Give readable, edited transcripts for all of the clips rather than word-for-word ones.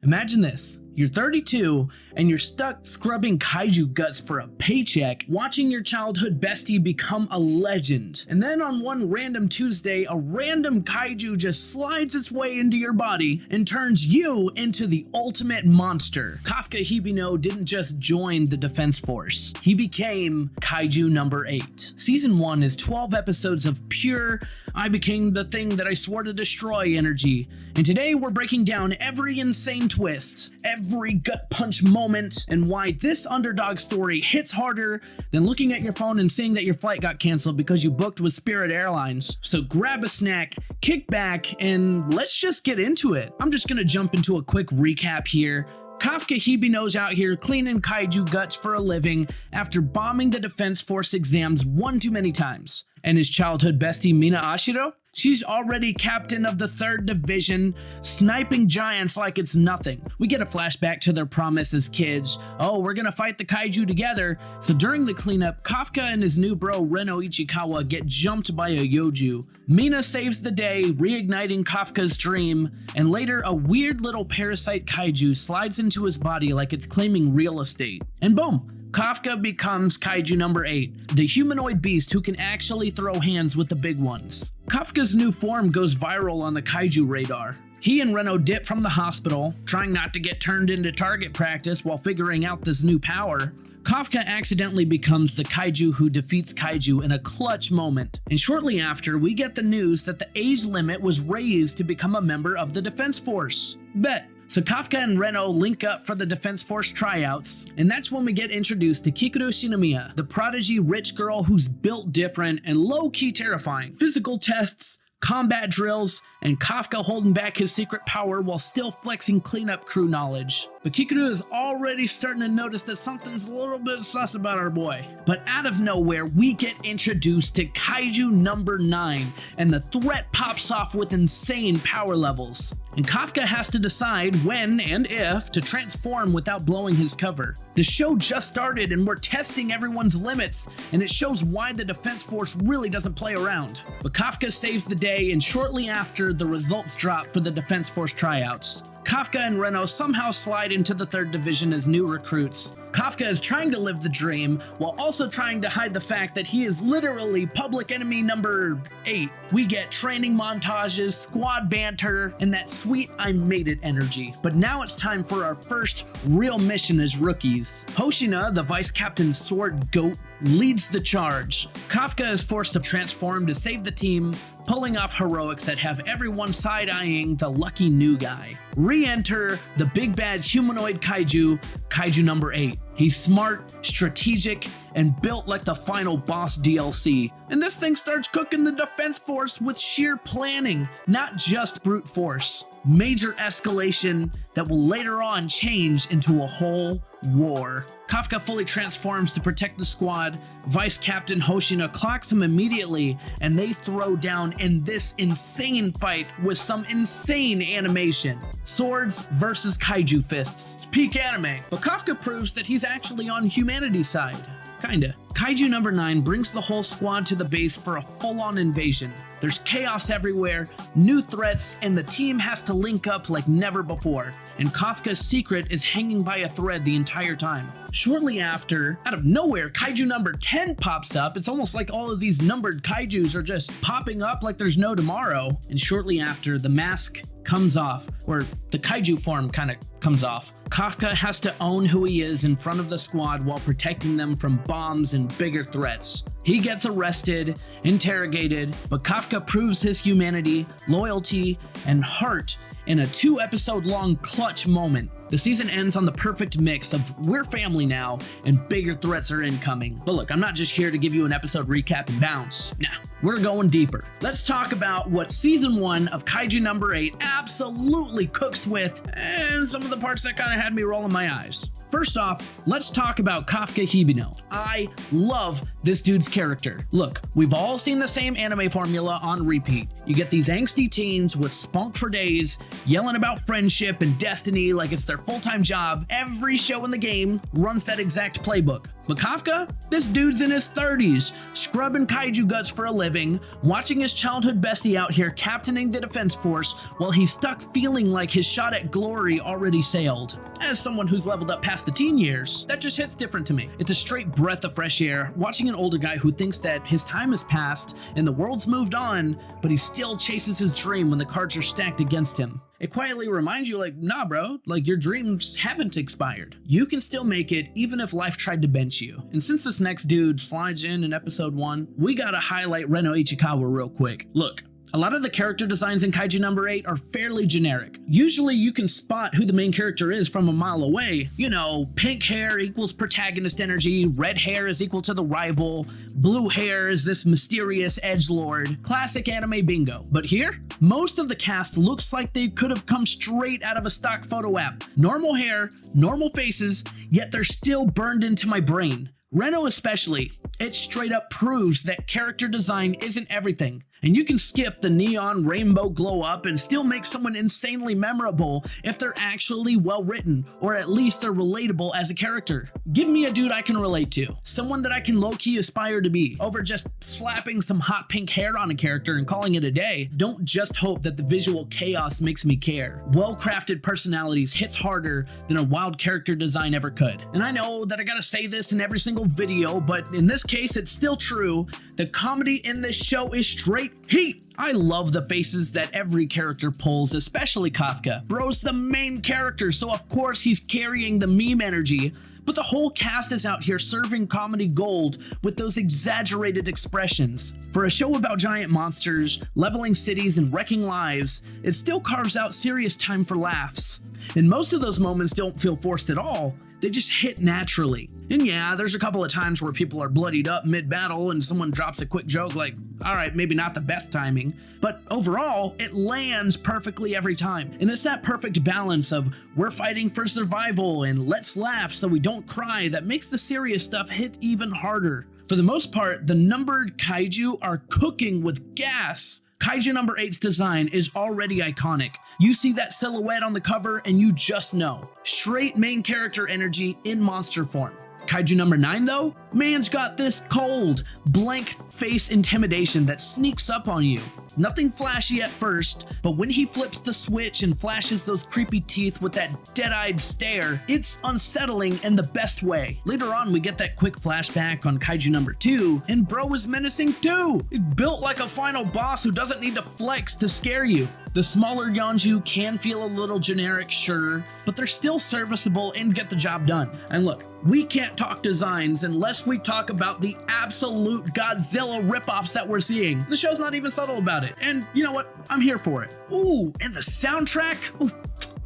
Imagine this. You're 32 and you're stuck scrubbing kaiju guts for a paycheck, watching your childhood bestie become a legend. And then on one random Tuesday, a random kaiju just slides its way into your body and turns you into the ultimate monster. Kafka Hibino didn't just join the Defense Force. He became Kaiju number 8. Season 1 is 12 episodes of pure, I became the thing that I swore to destroy energy. And today we're breaking down every insane twist, every gut punch moment, and why this underdog story hits harder than looking at your phone and seeing that your flight got canceled because you booked with Spirit Airlines. So grab a snack, kick back, and let's just get into it. I'm just gonna jump into a quick recap here. Kafka Hibino's out here cleaning kaiju guts for a living after bombing the Defense Force exams one too many times. And his childhood bestie Mina Ashiro? She's already captain of the 3rd Division, sniping giants like it's nothing. We get a flashback to their promise as kids. Oh, we're gonna fight the kaiju together. So during the cleanup, Kafka and his new bro Reno Ichikawa get jumped by a Yoju. Mina saves the day, reigniting Kafka's dream, and later a weird little parasite kaiju slides into his body like it's claiming real estate. And boom! Kafka becomes Kaiju number 8, the humanoid beast who can actually throw hands with the big ones. Kafka's new form goes viral on the kaiju radar. He and Reno dip from the hospital, trying not to get turned into target practice while figuring out this new power. Kafka accidentally becomes the kaiju who defeats kaiju in a clutch moment. And shortly after, we get the news that the age limit was raised to become a member of the Defense Force. Bet. So Kafka and Reno link up for the Defense Force tryouts, and that's when we get introduced to Kikuru Shinomiya, the prodigy rich girl who's built different and low-key terrifying. Physical tests, combat drills, and Kafka holding back his secret power while still flexing cleanup crew knowledge. But Kikuru is already starting to notice that something's a little bit sus about our boy. But out of nowhere, we get introduced to Kaiju number 9, and the threat pops off with insane power levels. And Kafka has to decide when and if to transform without blowing his cover. The show just started and we're testing everyone's limits, and it shows why the Defense Force really doesn't play around. But Kafka saves the day, and shortly after, the results drop for the Defense Force tryouts. Kafka and Reno somehow slide into the 3rd Division as new recruits. Kafka is trying to live the dream while also trying to hide the fact that he is literally public enemy number 8. We get training montages, squad banter, and that sweet I made it energy. But now it's time for our first real mission as rookies. Hoshina, the vice captain sword goat, leads the charge. Kafka is forced to transform to save the team, pulling off heroics that have everyone side-eyeing the lucky new guy. Re-enter the big bad humanoid kaiju, Kaiju number 8. He's smart, strategic, and built like the final boss DLC. And this thing starts cooking the Defense Force with sheer planning, not just brute force. Major escalation that will later on change into a whole war. Kafka fully transforms to protect the squad. Vice Captain Hoshina clocks him immediately, and they throw down in this insane fight with some insane animation. Swords versus kaiju fists. It's peak anime. But Kafka proves that he's actually on humanity's side. Kinda. Kaiju number 9 brings the whole squad to the base for a full-on invasion. There's chaos everywhere, new threats, and the team has to link up like never before. And Kafka's secret is hanging by a thread the entire time. Shortly after, out of nowhere, Kaiju number 10 pops up. It's almost like all of these numbered kaijus are just popping up like there's no tomorrow. And shortly after, the mask comes off, or the kaiju form kind of comes off. Kafka has to own who he is in front of the squad while protecting them from bombs and bigger threats. He gets arrested, interrogated, but Kafka proves his humanity, loyalty, and heart in a 2-episode-long clutch moment. The season ends on the perfect mix of we're family now and bigger threats are incoming. But look, I'm not just here to give you an episode recap and bounce. Nah, we're going deeper. Let's talk about what season 1 of Kaiju number 8 absolutely cooks with, and some of the parts that kind of had me rolling my eyes. First off, let's talk about Kafka Hibino. I love this dude's character. Look, we've all seen the same anime formula on repeat. You get these angsty teens with spunk for days, yelling about friendship and destiny like it's their full-time job. Every show in the game runs that exact playbook. But Kafka? This dude's in his 30s, scrubbing kaiju guts for a living, watching his childhood bestie out here captaining the defense force while he's stuck feeling like his shot at glory already sailed. As someone who's leveled up past the teen years, that just hits different to me. It's a straight breath of fresh air, watching an older guy who thinks that his time has passed and the world's moved on, but he still chases his dream when the cards are stacked against him. It quietly reminds you like, nah bro, like your dreams haven't expired. You can still make it even if life tried to bench you. And since this next dude slides in episode 1, we gotta highlight Reno Ichikawa real quick. Look, a lot of the character designs in Kaiju number 8 are fairly generic. Usually you can spot who the main character is from a mile away. You know, pink hair equals protagonist energy, red hair is equal to the rival, blue hair is this mysterious edgelord. Classic anime bingo. But here, most of the cast looks like they could have come straight out of a stock photo app. Normal hair, normal faces, yet they're still burned into my brain. Reno especially, it straight up proves that character design isn't everything. And you can skip the neon rainbow glow up and still make someone insanely memorable if they're actually well written, or at least they're relatable as a character. Give me a dude I can relate to, someone that I can low-key aspire to be, over just slapping some hot pink hair on a character and calling it a day. Don't just hope that the visual chaos makes me care. Well-crafted personalities hits harder than a wild character design ever could. And I know that I gotta say this in every single video, but in this case it's still true. The comedy in this show is straight heat. I love the faces that every character pulls, especially Kafka. Bro's the main character, so of course he's carrying the meme energy, but the whole cast is out here serving comedy gold with those exaggerated expressions. For a show about giant monsters, leveling cities, and wrecking lives, it still carves out serious time for laughs. And most of those moments don't feel forced at all, they just hit naturally. And yeah, there's a couple of times where people are bloodied up mid-battle and someone drops a quick joke like, alright, maybe not the best timing, but overall, it lands perfectly every time. And it's that perfect balance of we're fighting for survival and let's laugh so we don't cry that makes the serious stuff hit even harder. For the most part, the numbered kaiju are cooking with gas. Kaiju number 8's design is already iconic. You see that silhouette on the cover and you just know. Straight main character energy in monster form. Kaiju number 9 though? Man's got this cold, blank face intimidation that sneaks up on you. Nothing flashy at first, but when he flips the switch and flashes those creepy teeth with that dead-eyed stare, it's unsettling in the best way. Later on, we get that quick flashback on Kaiju number 2, and bro is menacing too. Built like a final boss who doesn't need to flex to scare you. The smaller Yonju can feel a little generic, sure, but they're still serviceable and get the job done. And look, we can't talk designs unless we talk about the absolute Godzilla ripoffs that we're seeing. The show's not even subtle about it, and you know what? I'm here for it. Ooh, and the soundtrack? Ooh.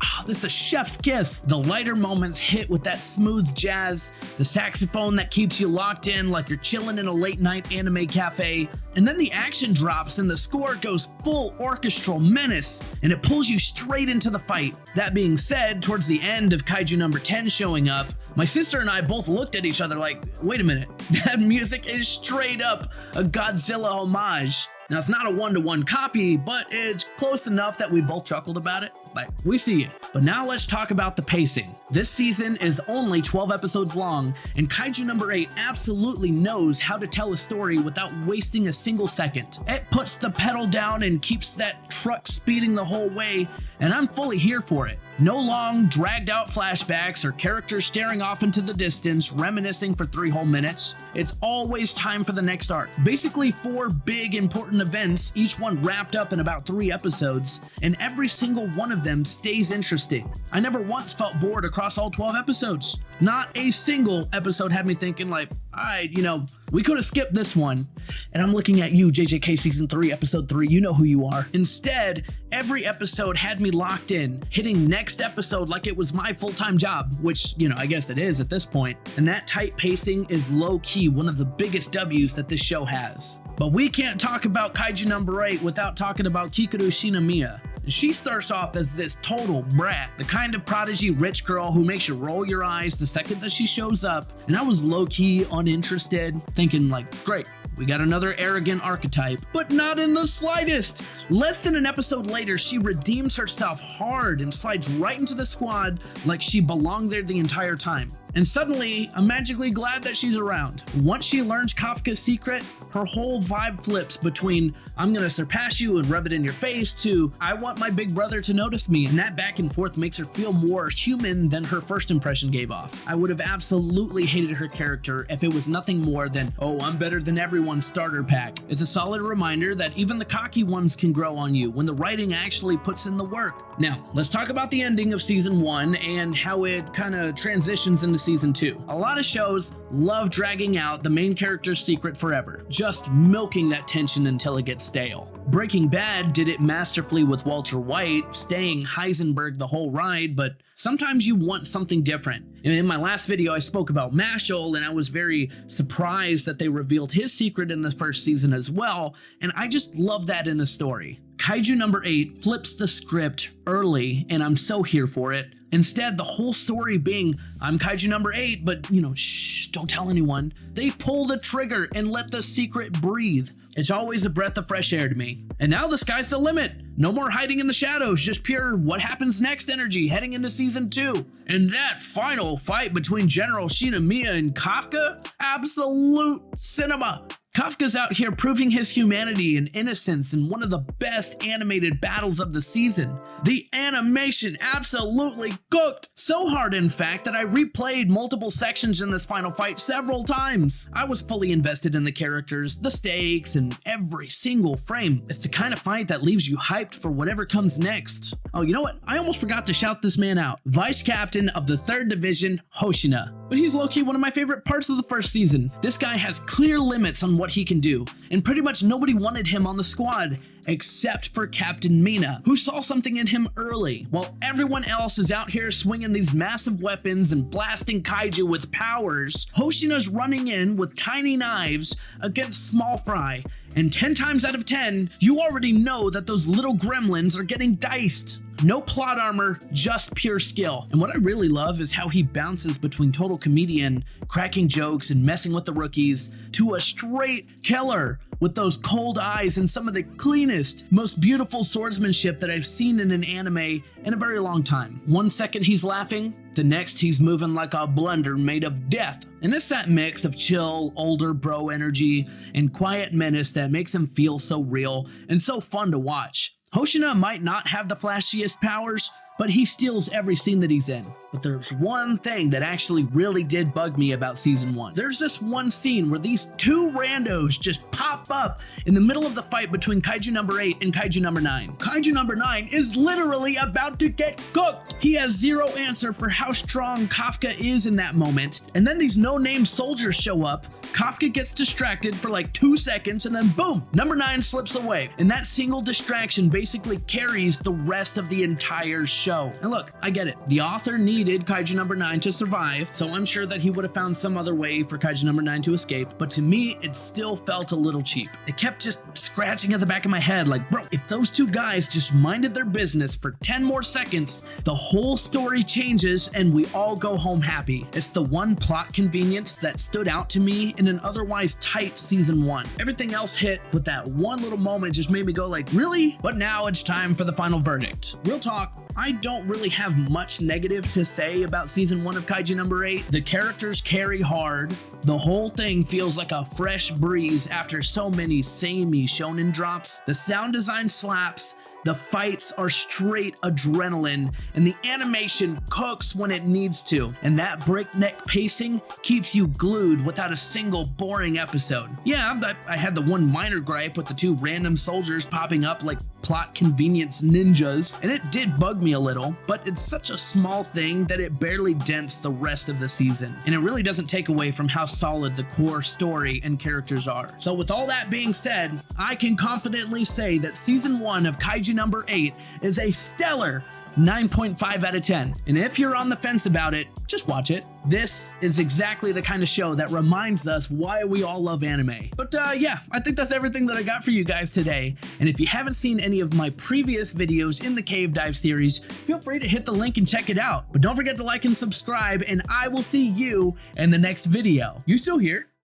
Oh, this is a chef's kiss. The lighter moments hit with that smooth jazz, the saxophone that keeps you locked in like you're chilling in a late night anime cafe, and then the action drops and the score goes full orchestral menace and it pulls you straight into the fight. That being said, towards the end of Kaiju number 10 showing up, my sister and I both looked at each other like, wait a minute, that music is straight up a Godzilla homage. Now, it's not a one-to-one copy, but it's close enough that we both chuckled about it. Like, we see it. But now let's talk about the pacing. This season is only 12 episodes long, and Kaiju number 8 absolutely knows how to tell a story without wasting a single second. It puts the pedal down and keeps that truck speeding the whole way, and I'm fully here for it. No long, dragged-out flashbacks or characters staring off into the distance, reminiscing for 3 whole minutes. It's always time for the next arc. Basically 4 big, important events, each one wrapped up in about 3 episodes, and every single one of them stays interesting. I never once felt bored across all 12 episodes. Not a single episode had me thinking like, alright, you know, we could have skipped this one. And I'm looking at you, JJK Season 3, Episode 3, you know who you are. Instead, every episode had me locked in, hitting next episode like it was my full-time job, which, you know, I guess it is at this point. And that tight pacing is low-key one of the biggest W's that this show has. But we can't talk about Kaiju number 8 without talking about Kikaru Shinomiya. She starts off as this total brat, the kind of prodigy rich girl who makes you roll your eyes the second that she shows up, and I was low-key uninterested, thinking like, great, we got another arrogant archetype, but not in the slightest. Less than an episode later, she redeems herself hard and slides right into the squad like she belonged there the entire time. And suddenly, I'm magically glad that she's around. Once she learns Kafka's secret, her whole vibe flips between I'm gonna surpass you and rub it in your face to I want my big brother to notice me, and that back and forth makes her feel more human than her first impression gave off. I would have absolutely hated her character if it was nothing more than, oh, I'm better than everyone's starter pack. It's a solid reminder that even the cocky ones can grow on you when the writing actually puts in the work. Now, let's talk about the ending of season 1 and how it kind of transitions into season 2. A lot of shows love dragging out the main character's secret forever, just milking that tension until it gets stale. Breaking Bad did it masterfully with Walter White, staying Heisenberg the whole ride, but sometimes you want something different. In my last video, I spoke about Mashal, and I was very surprised that they revealed his secret in the first season as well, and I just love that in a story. Kaiju number 8 flips the script early, and I'm so here for it. Instead, the whole story being, I'm Kaiju number 8, but shh, don't tell anyone. They pull the trigger and let the secret breathe. It's always a breath of fresh air to me. And now the sky's the limit. No more hiding in the shadows, just pure what happens next energy heading into season 2. And that final fight between General Shinomiya and Kafka? Absolute cinema. Kafka's out here proving his humanity and innocence in one of the best animated battles of the season. The animation absolutely cooked. So hard, in fact, that I replayed multiple sections in this final fight several times. I was fully invested in the characters, the stakes, and every single frame. It's the kind of fight that leaves you hyped for whatever comes next. Oh, you know what? I almost forgot to shout this man out. Vice Captain of the 3rd Division, Hoshina. But he's low-key one of my favorite parts of the first season. This guy has clear limits on what he can do, and pretty much nobody wanted him on the squad except for Captain Mina, who saw something in him early. While everyone else is out here swinging these massive weapons and blasting kaiju with powers, Hoshina's running in with tiny knives against small fry, and 10 times out of 10, you already know that those little gremlins are getting diced. No plot armor, just pure skill. And what I really love is how he bounces between total comedian, cracking jokes and messing with the rookies, to a straight killer with those cold eyes and some of the cleanest, most beautiful swordsmanship that I've seen in an anime in a very long time. One second he's laughing, the next he's moving like a blender made of death. And it's that mix of chill, older bro energy and quiet menace that makes him feel so real and so fun to watch. Hoshina might not have the flashiest powers, but he steals every scene that he's in. But there's one thing that actually really did bug me about season 1. There's this one scene where these two randos just pop up in the middle of the fight between Kaiju number 8 and Kaiju number 9. Kaiju number 9 is literally about to get cooked. He has zero answer for how strong Kafka is in that moment. And then these no-name soldiers show up. Kafka gets distracted for like 2 seconds, and then boom, number 9 slips away. And that single distraction basically carries the rest of the entire show. And look, I get it. The author needed Kaiju number 9 to survive, so I'm sure that he would have found some other way for Kaiju number 9 to escape, but to me, it still felt a little cheap. It kept just scratching at the back of my head like, bro, if those two guys just minded their business for 10 more seconds, the whole story changes and we all go home happy. It's the one plot convenience that stood out to me in an otherwise tight season 1. Everything else hit, but that one little moment just made me go like, really? But now it's time for the final verdict. Real talk, I don't really have much negative to say about season 1 of Kaiju number 8. The characters carry hard. The whole thing feels like a fresh breeze after so many samey shonen drops. The sound design slaps. The fights are straight adrenaline, and the animation cooks when it needs to, and that breakneck pacing keeps you glued without a single boring episode. Yeah, but I had the one minor gripe with the two random soldiers popping up like plot convenience ninjas, and it did bug me a little, but it's such a small thing that it barely dents the rest of the season, and it really doesn't take away from how solid the core story and characters are. So with all that being said, I can confidently say that season 1 of Kaiju number 8 is a stellar, 9.5 out of 10. And if you're on the fence about it, just watch it. This is exactly the kind of show that reminds us why we all love anime. But yeah, I think that's everything that I got for you guys today. And if you haven't seen any of my previous videos in the Cave Dive series, feel free to hit the link and check it out. But don't forget to like and subscribe, and I will see you in the next video. You still here?